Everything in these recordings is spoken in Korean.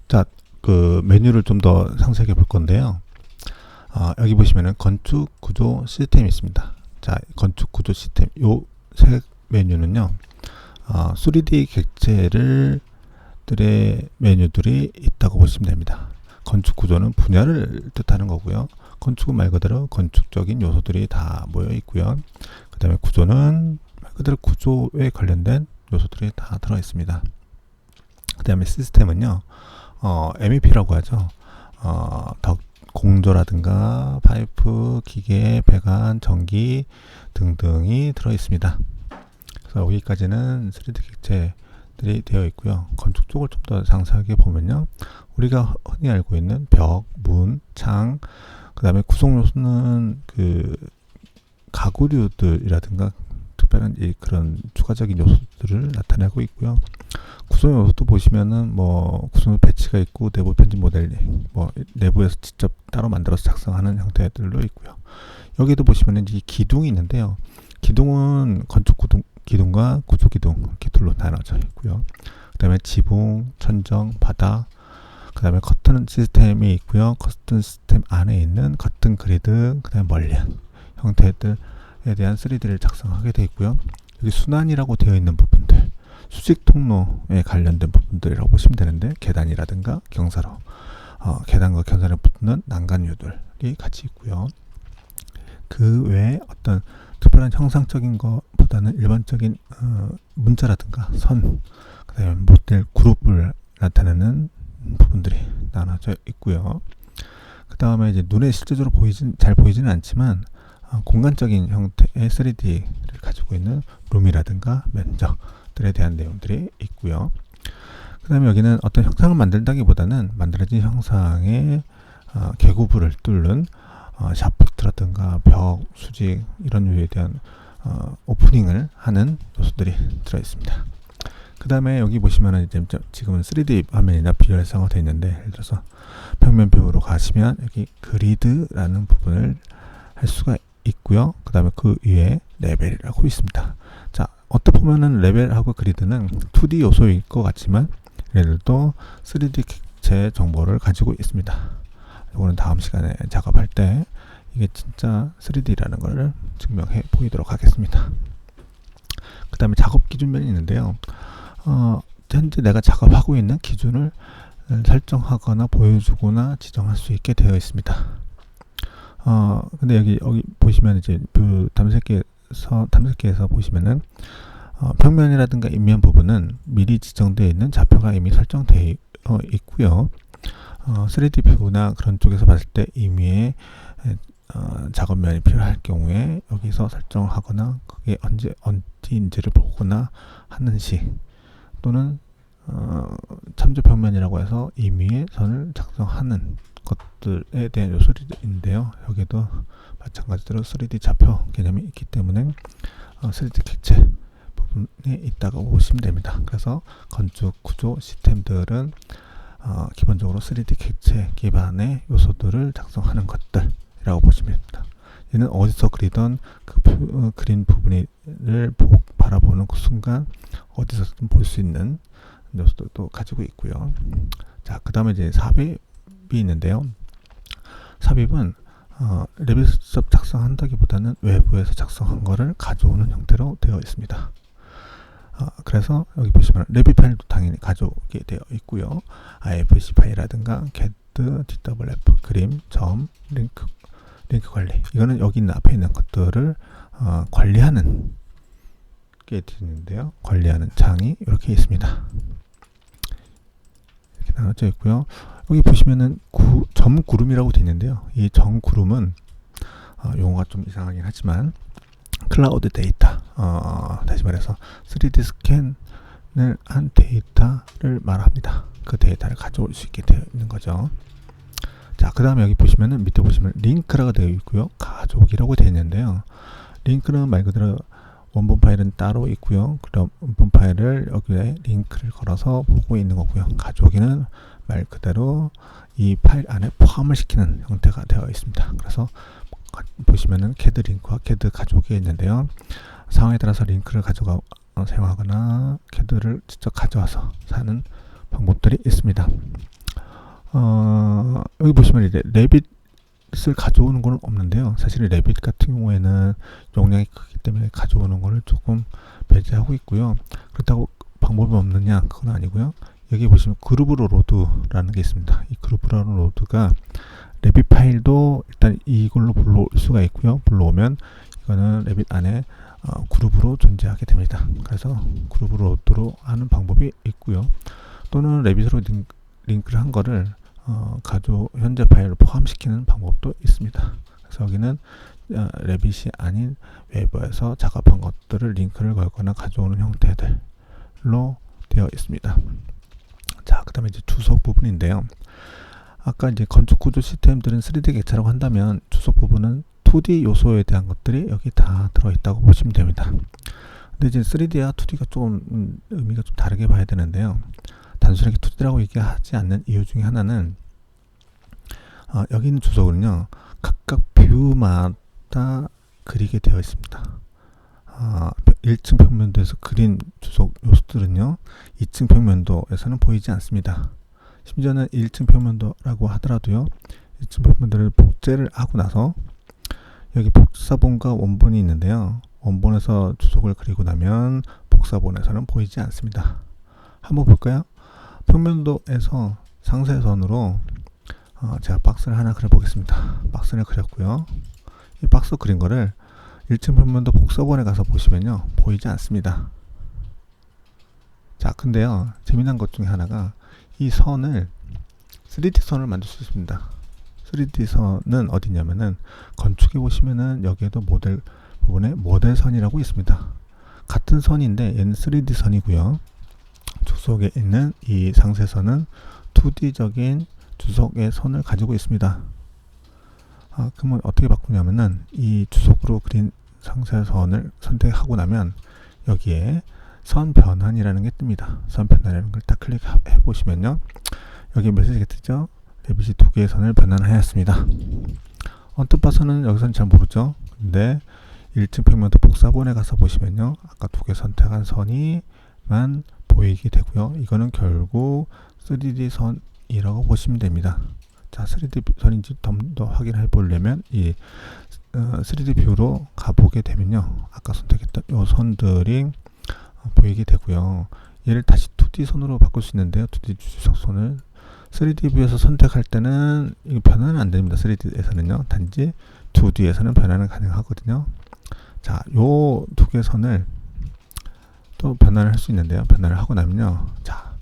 자, 그 메뉴를 좀 더 상세하게 볼 건데요. 여기 보시면은 건축 구조 시스템이 있습니다. 자, 건축 구조 시스템 요 세 메뉴는요. 3D 객체를 들의 메뉴들이 있다고 보시면 됩니다. 건축 구조는 분야를 뜻하는 거고요. 건축은 말 그대로 건축적인 요소들이 다 모여 있고요. 그 다음에 구조는 말 그대로 구조에 관련된 요소들이 다 들어 있습니다. 그 다음에 시스템은요. MEP라고 하죠. 덕 공조라든가 파이프, 기계, 배관, 전기 등등이 들어 있습니다. 그래서 여기까지는 3D 객체들이 되어 있고요. 건축 쪽을 좀 더 상세하게 보면요. 우리가 흔히 알고 있는 벽, 문, 창, 그 다음에 구성 요소는 그 가구류들이라든가 특별한 그런 추가적인 요소들을 나타내고 있고요. 구성 요소도 보시면은 뭐 구성 배치가 있고 내부 편집 모델링, 뭐 내부에서 직접 따로 만들어서 작성하는 형태들도 있고요. 여기도 보시면은 이 기둥이 있는데요. 기둥은 건축 기둥과 구조 기둥 이렇게 둘로 나눠져 있고요. 그다음에 지붕, 천정, 바닥, 그다음에 커튼 시스템이 있고요. 커튼 시스템 안에 있는 커튼 그리드, 그다음에 멀리한 형태들에 대한 3D를 작성하게 되어 있고요. 여기 순환이라고 되어 있는 부분들, 수직 통로에 관련된 부분들이라고 보시면 되는데, 계단이라든가 경사로, 계단과 경사를 붙는 난간유들이 같이 있고요. 그 외에 어떤 특별한 형상적인 것보다는 일반적인 문자라든가 선, 그다음에 모델 그룹을 나타내는 부분들이 나눠져 있고요. 그 다음에 이제 눈에 실제적으로 잘 보이지는 않지만 공간적인 형태의 3D를 가지고 있는 룸이라든가 면적들에 대한 내용들이 있고요. 그 다음에 여기는 어떤 형상을 만들다기보다는 만들어진 형상의 개구부를 뚫는 샤프트라든가 벽, 수직 이런 유에 대한 오프닝을 하는 요소들이 들어 있습니다. 그 다음에 여기 보시면은 이제 지금은 3D 화면이나 비주얼 활성화가 되어 있는데, 예를 들어서 평면 뷰로 가시면 여기 그리드라는 부분을 할 수가 있고요. 그 다음에 그 위에 레벨이라고 있습니다. 자, 어떻게 보면은 레벨하고 그리드는 2D 요소일 것 같지만 얘들도 3D 객체 정보를 가지고 있습니다. 이거는 다음 시간에 작업할 때 이게 진짜 3D라는 걸 증명해 보이도록 하겠습니다. 그 다음에 작업 기준면이 있는데요. 현재 내가 작업하고 있는 기준을 설정하거나 보여주거나 지정할 수 있게 되어 있습니다. 근데 여기 보시면 이제 뷰 탐색기에서 보시면은 평면이라든가 인면 부분은 미리 지정되어 있는 좌표가 이미 설정되어 있고요. 3D 뷰나 그런 쪽에서 봤을 때 임의의 작업면이 필요할 경우에 여기서 설정을 하거나 그게 어디인지를 보거나 하는 시, 또는 참조 평면이라고 해서 임의의 선을 작성하는 것들에 대한 요소인데요. 여기도 마찬가지로 3D 좌표 개념이 있기 때문에 3D 객체 부분에 있다고 보시면 됩니다. 그래서 건축 구조 시스템들은 기본적으로 3D 객체 기반의 요소들을 작성하는 것들이라고 보시면 됩니다. 얘는 어디서 그리던 그린 부분을 바라보는 그 순간 어디서든 볼 수 있는 요소들도 가지고 있고요. 자, 그 다음에 이제 삽입이 있는데요. 삽입은 레벨 직접 작성한다기보다는 외부에서 작성한 거를 가져오는 형태로 되어 있습니다. 그래서 여기 보시면 레빗 파일도 당연히 가져오게 되어 있고요. IFC 파일이라든가 CAD, DWF, 그림, 점, 링크 관리, 이거는 여기 있는 앞에 있는 것들을 관리하는 게 되는데요. 관리하는 창이 이렇게 있습니다. 이렇게 나눠져 있고요. 여기 보시면은 점 구름이라고 되어 있는데요. 이 점 구름은 용어가 좀 이상하긴 하지만 클라우드 데이터, 다시 말해서 3D 스캔을 한 데이터를 말합니다. 그 데이터를 가져올 수 있게 되어 있는 거죠. 자, 그 다음에 여기 보시면은 밑에 보시면 링크라고 되어 있고요. 가족이라고 되어 있는데요. 링크는 말 그대로 원본 파일은 따로 있고요. 그럼 원본 파일을 여기에 링크를 걸어서 보고 있는 거고요. 가족이는 말 그대로 이 파일 안에 포함을 시키는 형태가 되어 있습니다. 그래서 보시면은 CAD 링크와 CAD 가족이 있는데요. 상황에 따라서 링크를 사용하거나 CAD를 직접 가져와서 사는 방법들이 있습니다. 여기 보시면 이제 레빗을 가져오는 건 없는데요. 사실 레빗 같은 경우에는 용량이 크기 때문에 가져오는 거를 조금 배제하고 있고요. 그렇다고 방법이 없느냐? 그건 아니고요. 여기 보시면 그루브로 로드라는 게 있습니다. 이 그루브로 로드가 레빗 파일도 일단 이걸로 불러올 수가 있고요. 불러오면 이거는 레빗 안에 그룹으로 존재하게 됩니다. 그래서 그룹으로 로드로 하는 방법이 있고요. 또는 레빗으로 링크를 한 거를 현재 파일을 포함시키는 방법도 있습니다. 그래서 여기는 레빗이 아닌 웨이버에서 작업한 것들을 링크를 걸거나 가져오는 형태들로 되어 있습니다. 자, 그 다음에 이제 주석 부분인데요. 아까 이제 건축 구조 시스템들은 3D 객체라고 한다면 주석 부분은 2D 요소에 대한 것들이 여기 다 들어있다고 보시면 됩니다. 근데 이제 3D와 2D가 조금 의미가 좀 다르게 봐야 되는데요. 단순하게 2D라고 얘기하지 않는 이유 중에 하나는 여기 있는 주석은요, 각각 뷰마다 그리게 되어 있습니다. 1층 평면도에서 그린 주석 요소들은요, 2층 평면도에서는 보이지 않습니다. 심지어는 1층 평면도라고 하더라도요, 1층 평면도를 복제를 하고 나서 여기 복사본과 원본이 있는데요, 원본에서 주석을 그리고 나면 복사본에서는 보이지 않습니다. 한번 볼까요? 평면도에서 상세선으로 제가 박스를 하나 그려보겠습니다. 박스를 그렸고요. 이 박스 그린 거를 1층 평면도 복사본에 가서 보시면요, 보이지 않습니다. 자, 근데요, 재미난 것 중에 하나가 이 선을 3D 선을 만들 수 있습니다. 3D 선은 어디냐면은 건축에 보시면은 여기에도 모델 부분에 모델 선이라고 있습니다. 같은 선인데 얘는 3D 선이고요. 주석에 있는 이 상세선은 2D적인 주석의 선을 가지고 있습니다. 그러면 어떻게 바꾸냐면은 이 주석으로 그린 상세선을 선택하고 나면 여기에 선 변환이라는 게 뜹니다. 선 변환이라는 걸 딱 클릭해 보시면요, 여기 메시지가 뜨죠. 레빗이 2개의 선을 변환하였습니다. 언뜻 봐서는 여기서는 잘 모르죠. 근데 1층 평면도 복사본에 가서 보시면요, 아까 2개 선택한 선이만 보이게 되고요. 이거는 결국 3D 선이라고 보시면 됩니다. 자, 3D 선인지 좀 더 확인해 보려면 이 3D 뷰로 가보게 되면요, 아까 선택했던 이 선들이 보이게 되고요. 얘를 다시 2D 선으로 바꿀 수 있는데요. 2D 주석선을 3D 뷰에서 선택할 때는 이거 변환은 안 됩니다. 3D에서는요. 단지 2D에서는 변환은 가능하거든요. 자, 요 2개 선을 또 변환을 할 수 있는데요. 변환을 하고 나면요, 자,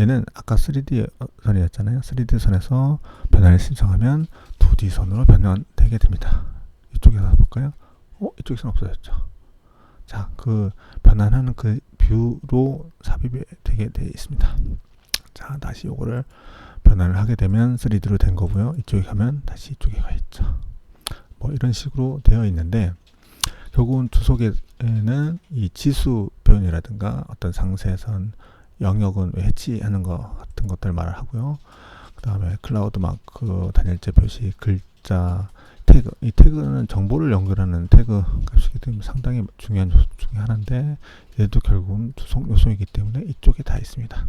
얘는 아까 3D 선이었잖아요. 3D 선에서 변환을 신청하면 2D 선으로 변환되게 됩니다. 이쪽에서 볼까요? 이쪽에서는 없어졌죠. 자, 그 변환하는 그 뷰로 삽입이 되게 되어 있습니다. 자, 다시 요거를 변환을 하게 되면 3D로 된 거고요. 이쪽에 가면 다시 이쪽에 가 있죠. 뭐 이런 식으로 되어 있는데, 결국은 주석에는 이 지수 표현이라든가 어떤 상세선 영역은 해치하는 것 같은 것들 말을 하고요. 그 다음에 클라우드 마크, 단열재 표시, 글자, 태그. 이 태그는 정보를 연결하는 태그 값이기 때문에 상당히 중요한 요소 중에 하나인데, 얘도 결국은 주석 요소이기 때문에 이쪽에 다 있습니다.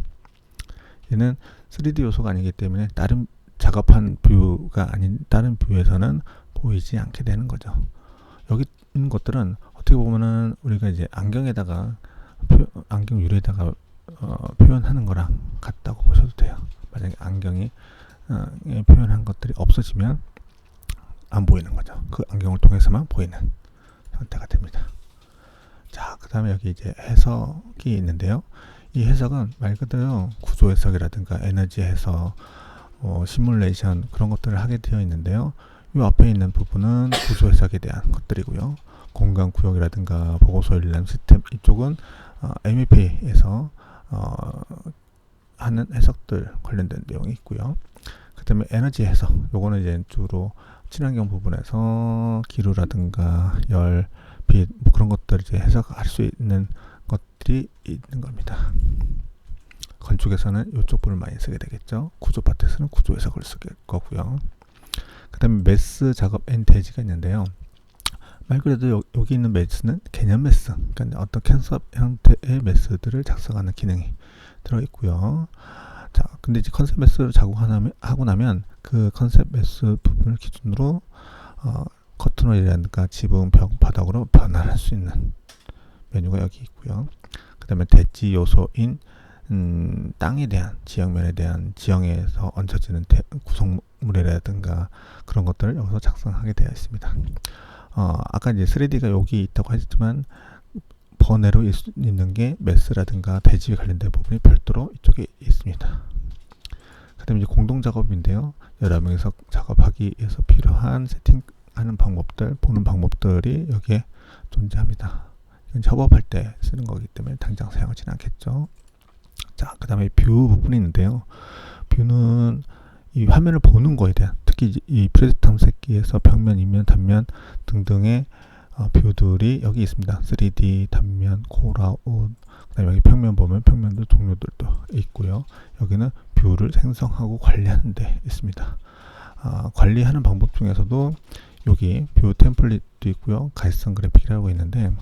얘는 3D 요소가 아니기 때문에 다른 작업한 뷰가 아닌 다른 뷰에서는 보이지 않게 되는 거죠. 여기 있는 것들은 어떻게 보면은 우리가 이제 안경 유리에다가 표현하는 거랑 같다고 보셔도 돼요. 만약에 안경이 표현한 것들이 없어지면 안 보이는 거죠. 그 안경을 통해서만 보이는 형태가 됩니다. 자, 그 다음에 여기 이제 해석이 있는데요. 이 해석은 말 그대로 구조 해석이라든가 에너지 해석, 시뮬레이션 그런 것들을 하게 되어 있는데요. 이 앞에 있는 부분은 구조 해석에 대한 것들이고요. 공간 구역이라든가 보고서 일람 시스템, 이쪽은 MEP에서 하는 해석들 관련된 내용이 있고요. 그 다음에 에너지 해석, 요거는 이제 주로 친환경 부분에서 기류라든가 열, 빛, 뭐 그런 것들 이제 해석할 수 있는 것들이 있는 겁니다. 건축에서는 이쪽 부분을 많이 쓰게 되겠죠. 구조 파트에서는 구조 해석을 쓸 거고요. 그 다음에 매스 작업 앤 대지가 있는데요. 말 그대로 여기 있는 매스는 개념 매스, 그러니까 어떤 캔섭 형태의 매스들을 작성하는 기능이 들어있고요. 자, 근데 이제 컨셉 매스를 하고 나면 그 컨셉 매스 부분을 기준으로 커튼홀이라든가 지붕, 벽, 바닥으로 변환할 수 있는 메뉴가 여기 있고요. 그 다음에 대지 요소인 땅에 대한 지형면에 대한 지형에서 얹혀지는 구성물이라든가 그런 것들을 여기서 작성하게 되어 있습니다. 아까 이제 3D가 여기 있다고 했지만 번외로 있는 게 매스라든가 대지에 관련된 부분이 별도로 이쪽에 있습니다. 그 다음에 이제 공동 작업인데요. 여러 명이서 작업하기 위해서 필요한 세팅하는 방법들, 보는 방법들이 여기에 존재합니다. 이건 협업할 때 쓰는 거기 때문에 당장 사용하지는 않겠죠. 자, 그 다음에 뷰 부분이 있는데요. 뷰는 이 화면을 보는 거에 대한, 특히 이 프레셋 탐색기에서 평면, 인면, 단면 등등의 뷰들이 여기 있습니다. 3D, 단면, 콜아웃, 그 다음에 여기 평면 보면 평면도 종류들도 있고요. 여기는 뷰를 생성하고 관리하는 데 있습니다. 관리하는 방법 중에서도 여기 뷰 템플릿도 있고요. 가시성 그래픽이라고 있는데,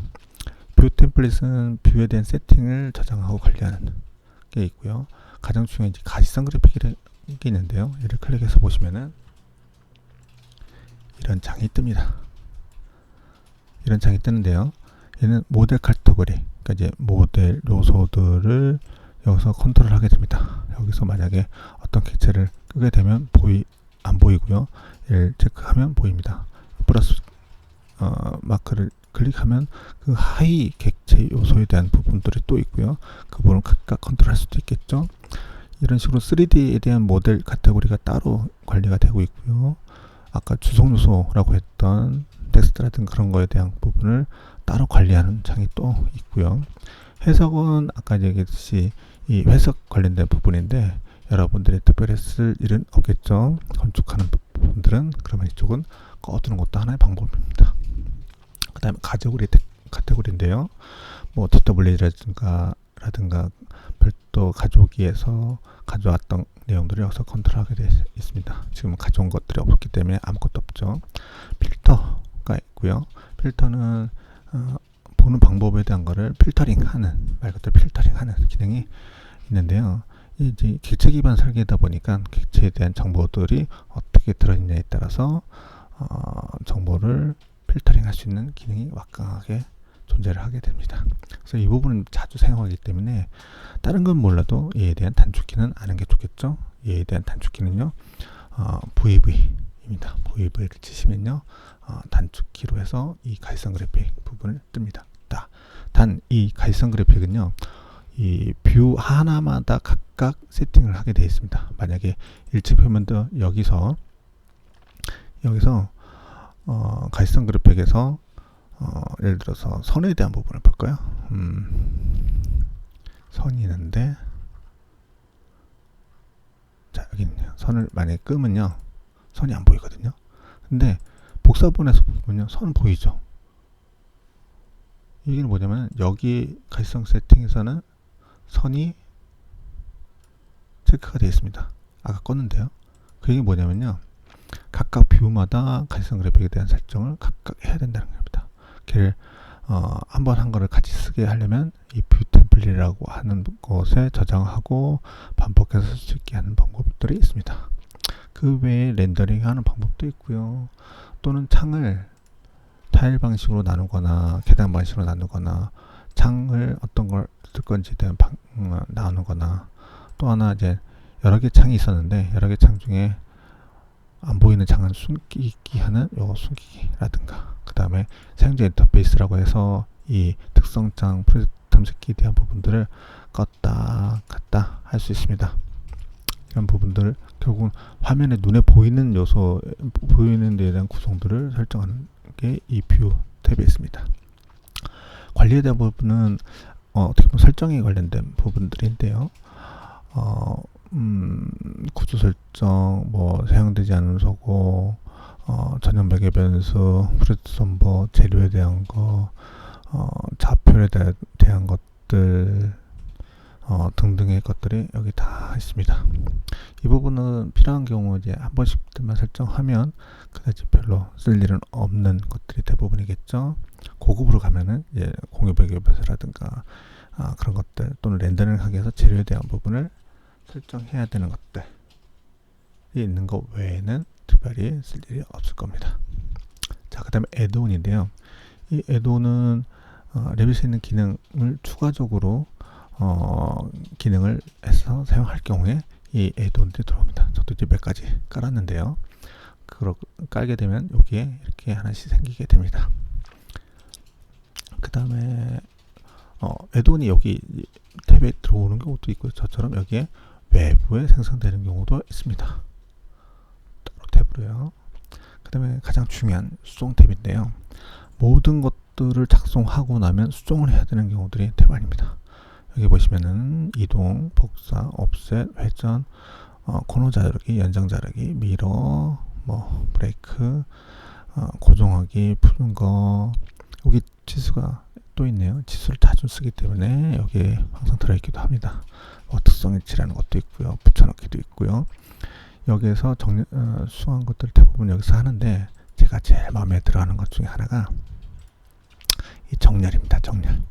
뷰 템플릿은 뷰에 대한 세팅을 저장하고 관리하는 게 있고요. 가장 중요한 이제 가시성 그래픽이라는 게 있는데요. 얘를 클릭해서 보시면은 이런 창이 뜹니다. 이런 창이 뜨는데요. 얘는 모델 카테고리, 그러니까 이제 모델 요소들을 여기서 컨트롤하게 됩니다. 여기서 만약에 어떤 객체를 끄게 되면 안 보이고요. 얘를 체크하면 보입니다. 플러스 마크를 클릭하면 그 하위 객체 요소에 대한 부분들이 또 있고요. 그 부분을 각각 컨트롤할 수도 있겠죠. 이런 식으로 3D에 대한 모델 카테고리가 따로 관리가 되고 있고요. 아까 주석 요소라고 했던 텍스트라든 그런 거에 대한 부분을 따로 관리하는 창이 또 있고요. 해석은 아까 얘기했듯이 이 해석 관련된 부분인데 여러분들이 특별히 쓸 일은 없겠죠. 건축하는 부분들은. 그러면 이쪽은 꺼두는 것도 하나의 방법입니다. 그 다음에 카테고리인데요. 뭐 TW라든가 별도 가져오기에서 가져왔던 내용들을 여기서 컨트롤하게 되어 있습니다. 지금은 가져온 것들이 없기 때문에 아무것도 없죠. 필터가 있고요. 필터는 보는 방법에 대한 거를 필터링하는, 말 그대로 필터링하는 기능이 있는데요. 이제 객체 기반 설계다 보니까 객체에 대한 정보들이 어떻게 들어있냐에 따라서 정보를 필터링 할 수 있는 기능이 막강하게 존재를 하게 됩니다. 그래서 이 부분은 자주 사용하기 때문에 다른 건 몰라도 얘에 대한 단축키는 아는 게 좋겠죠. 얘에 대한 단축키는요, VV입니다. VV를 치시면요, 단축키로 해서 이 가시성 그래픽 부분을 뜹니다. 단 이 가시성 그래픽은요, 이 뷰 하나마다 각각 세팅을 하게 되어 있습니다. 만약에 1층 표면도 여기서 가시성 그래픽에서 예를 들어서 선에 대한 부분을 볼까요? 선이 있는데, 자, 여기 있네요. 선을 만약에 끄면요, 선이 안 보이거든요. 근데 복사본에서 보면요, 선 보이죠? 이게 뭐냐면 여기 가시성 세팅에서는 선이 체크가 되어 있습니다. 아까 껐는데요. 그게 뭐냐면요, 각각 뷰마다 가시성 그래픽에 대한 설정을 각각 해야 된다는 겁니다. 걔를 한번 한 거를 같이 쓰게 하려면 이 뷰 템플릿이라고 하는 곳에 저장하고 반복해서 쓸 수 있게 하는 방법들이 있습니다. 그 외에 렌더링 하는 방법도 있고요. 또는 창을 타일 방식으로 나누거나 계단 방식으로 나누거나 창을 어떤 걸 쓸 건지에 대한 나누거나, 또 하나 이제 여러 개 창이 있었는데 여러 개 창 중에 안 보이는 창은 숨기기 하는 요 숨기기라든가, 그 다음에 사용자 인터페이스라고 해서 이 특성창 프로젝트 탐색기에 대한 부분들을 껐다 켰다 할 수 있습니다. 이런 부분들 결국은 화면에 눈에 보이는 요소, 보이는 데에 대한 구성들을 설정하는 게 이 뷰 탭에 있습니다. 관리에 대한 부분은 어떻게 보면 설정에 관련된 부분들인데요. 구조 설정, 뭐 사용되지 않은 소고, 전용 매개 변수, 프로젝트 선보, 재료에 대한 거, 좌표에 대한 것들, 등등의 것들이 여기 다 있습니다. 이 부분은 필요한 경우 이제 한 번씩만 설정하면 그다지 별로 쓸 일은 없는 것들이 대부분이겠죠. 고급으로 가면은 이제 공유 배경 변수라든가 그런 것들, 또는 렌더링 하기 위해서 재료에 대한 부분을 설정해야 되는 것들이 있는 것 외에는 특별히 쓸 일이 없을 겁니다. 자, 그 다음에 애드온인데요. 이 애드온은 레빗에 있는 기능을 추가적으로 기능을 해서 사용할 경우에 이 애드온들이 들어옵니다. 저도 이제 몇 가지 깔았는데요. 그걸 깔게 되면 여기에 이렇게 하나씩 생기게 됩니다. 그 다음에 애드온이 여기 탭에 들어오는 경우도 있고요. 저처럼 여기에 외부에 생성되는 경우도 있습니다. 따로 탭으로요. 그 다음에 가장 중요한 수정 탭인데요. 모든 것들을 작성하고 나면 수정을 해야 되는 경우들이 대부분입니다. 여기 보시면은 이동, 복사, 옵셋, 회전, 코너 자르기, 연장 자르기, 미러, 뭐 브레이크, 고정하기, 푸는 거. 여기 지수가 또 있네요. 지수를 자주 쓰기 때문에 여기에 항상 들어있기도 합니다. 특성 일치라는 것도 있고요. 붙여넣기도 있고요. 여기에서 수정한 것들 대부분 여기서 하는데 제가 제일 마음에 들어하는 것 중에 하나가 이 정렬입니다. 정렬.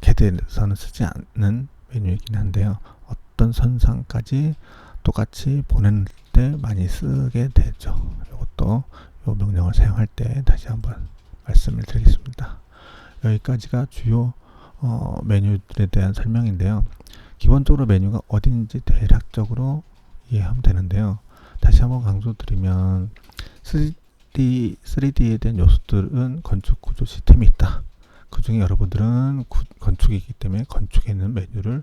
캐드에서는 쓰지 않는 메뉴이긴 한데요. 어떤 선상까지 똑같이 보낼 때 많이 쓰게 되죠. 이것도 이 명령을 사용할 때 다시 한번 말씀을 드리겠습니다. 여기까지가 주요 메뉴들에 대한 설명인데요. 기본적으로 메뉴가 어딘지 대략적으로 이해하면 되는데요. 다시 한번 강조드리면 3D에 대한 요소들은 건축 구조 시스템이 있다. 그 중에 여러분들은 건축이기 때문에 건축에 있는 메뉴를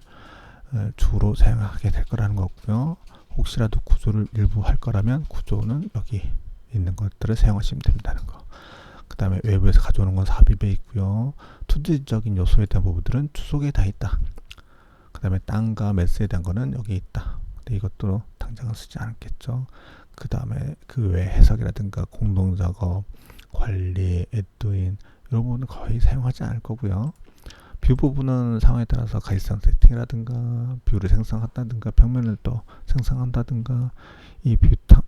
주로 사용하게 될 거라는 거고요. 혹시라도 구조를 일부 할 거라면 구조는 여기 있는 것들을 사용하시면 된다는 거. 그 다음에 외부에서 가져오는 건 삽입에 있고요. 투지적인 요소에 대한 부분들은 주소에 다 있다. 그 다음에 땅과 매스에 대한 거는 여기 있다. 근데 이것도 당장은 쓰지 않겠죠. 그 다음에 그 외 해석이라든가 공동작업, 관리, 애드인 이런 부분은 거의 사용하지 않을 거고요. 뷰 부분은 상황에 따라서 가이드상 세팅이라든가 뷰를 생성한다든가 평면을 또 생성한다든가 이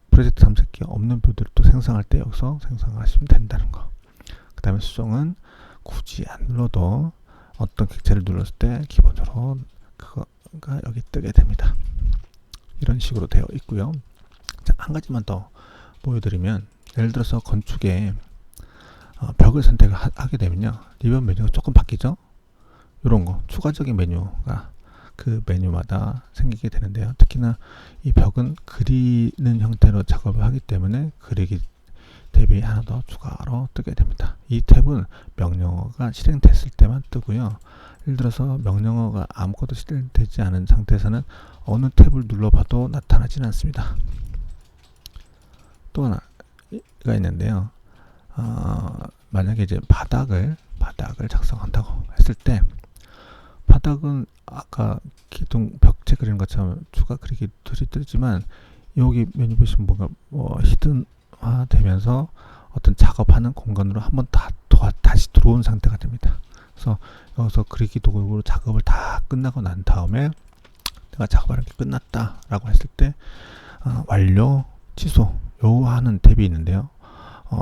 프로젝트 탐색기 없는 뷰들을 또 생성할 때 여기서 생성하시면 된다는 거. 그 다음에 수정은 굳이 안 눌러도 어떤 객체를 눌렀을 때 기본적으로 그거가 여기 뜨게 됩니다. 이런 식으로 되어 있고요. 자, 한 가지만 더 보여드리면 예를 들어서 건축에 벽을 선택하게 되면요. 리뷰 메뉴가 조금 바뀌죠. 이런 거 추가적인 메뉴가 그 메뉴마다 생기게 되는데요. 특히나 이 벽은 그리는 형태로 작업을 하기 때문에 그리기 탭이 하나 더 추가로 뜨게 됩니다. 이 탭은 명령어가 실행됐을 때만 뜨고요. 예를 들어서 명령어가 아무것도 실행되지 않은 상태에서는 어느 탭을 눌러봐도 나타나지는 않습니다. 또 하나가 있는데요. 만약에 이제 바닥을 작성한다고 했을 때 바닥은 아까 기둥 벽체 그리는 것처럼 추가 그리기 뜨지만 여기 메뉴 보시면 뭔가 히든화 되면서 어떤 작업하는 공간으로 한번 다시 들어온 상태가 됩니다. 그래서 여기서 그리기 도구로 작업을 다 끝나고 난 다음에 내가 작업하는 게 끝났다라고 했을 때 완료, 취소 요 하는 탭이 있는데요.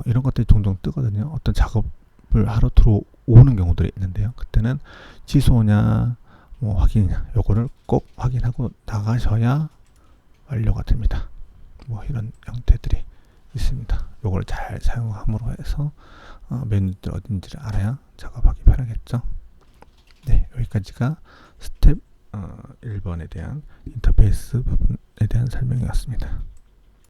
이런 것들이 종종 뜨거든요. 어떤 작업을 하러 들어오는 경우들이 있는데요. 그때는 취소냐 뭐 확인이냐 요거를 꼭 확인하고 나가셔야 완료가 됩니다. 뭐 이런 형태들이 있습니다. 요걸 잘 사용함으로 해서 메뉴들 어딘지를 알아야 작업하기 편하겠죠. 네, 여기까지가 스텝 1번에 대한 인터페이스 부분에 대한 설명이었습니다.